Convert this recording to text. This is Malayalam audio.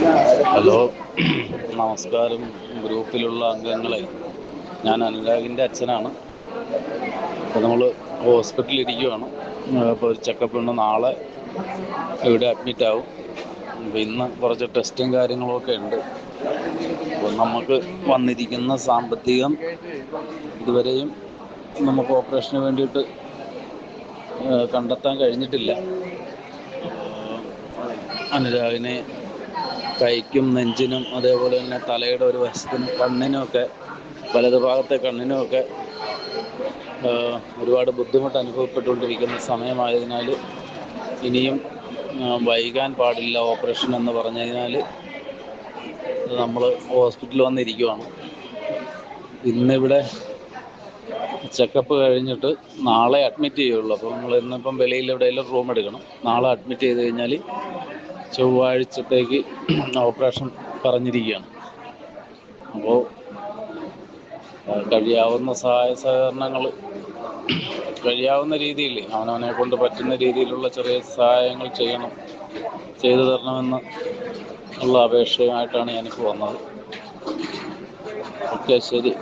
ഹലോ, നമസ്കാരം. ഗ്രൂപ്പിലുള്ള അംഗങ്ങളെ, ഞാൻ അനുരാഗിൻ്റെ അച്ഛനാണ്. അപ്പോൾ നമ്മൾ ഹോസ്പിറ്റലിൽ ഇരിക്കുവാണ്. അപ്പോൾ ഒരു ചെക്കപ്പ് ഉണ്ട്. നാളെ ഇവിടെ അഡ്മിറ്റ് ആവും. അപ്പോൾ ഇന്ന് കുറച്ച് ടെസ്റ്റും കാര്യങ്ങളൊക്കെ ഉണ്ട്. അപ്പോൾ നമുക്ക് വന്നിരിക്കുന്ന സാമ്പത്തികം ഇതുവരെയും നമുക്ക് ഓപ്പറേഷന് വേണ്ടിയിട്ട് കണ്ടെത്താൻ കഴിഞ്ഞിട്ടില്ല. അനുരാഗിനെ കൈക്കും നെഞ്ചിനും അതേപോലെ തന്നെ തലയുടെ ഒരു വശത്തിനും കണ്ണിനുമൊക്കെ, വലതു ഭാഗത്തെ കണ്ണിനുമൊക്കെ ഒരുപാട് ബുദ്ധിമുട്ട് അനുഭവപ്പെട്ടുകൊണ്ടിരിക്കുന്ന സമയമായതിനാൽ ഇനിയും വൈകാൻ പാടില്ല ഓപ്പറേഷൻ എന്ന് പറഞ്ഞു കഴിഞ്ഞാൽ നമ്മൾ ഹോസ്പിറ്റലിൽ വന്നിരിക്കുവാണ്. ഇന്നിവിടെ ചെക്കപ്പ് കഴിഞ്ഞിട്ട് നാളെ അഡ്മിറ്റ് ചെയ്യുള്ളൂ. അപ്പോൾ നമ്മൾ ഇന്നിപ്പം വെളിയിൽ എവിടെയെങ്കിലും റൂം എടുക്കണം. നാളെ അഡ്മിറ്റ് ചെയ്ത് കഴിഞ്ഞാൽ ചൊവ്വാഴ്ചത്തേക്ക് ഓപ്പറേഷൻ പറഞ്ഞിരിക്കുകയാണ്. അപ്പോൾ കഴിയാവുന്ന സഹായ സഹകരണങ്ങൾ, കഴിയാവുന്ന രീതിയിൽ അവനവനെ കൊണ്ട് പറ്റുന്ന രീതിയിലുള്ള ചെറിയ സഹായങ്ങൾ ചെയ്തു തരണമെന്ന് ഉള്ള അപേക്ഷയുമായിട്ടാണ് ഞാനിപ്പോൾ വന്നത്. ഓക്കെ, ശരി.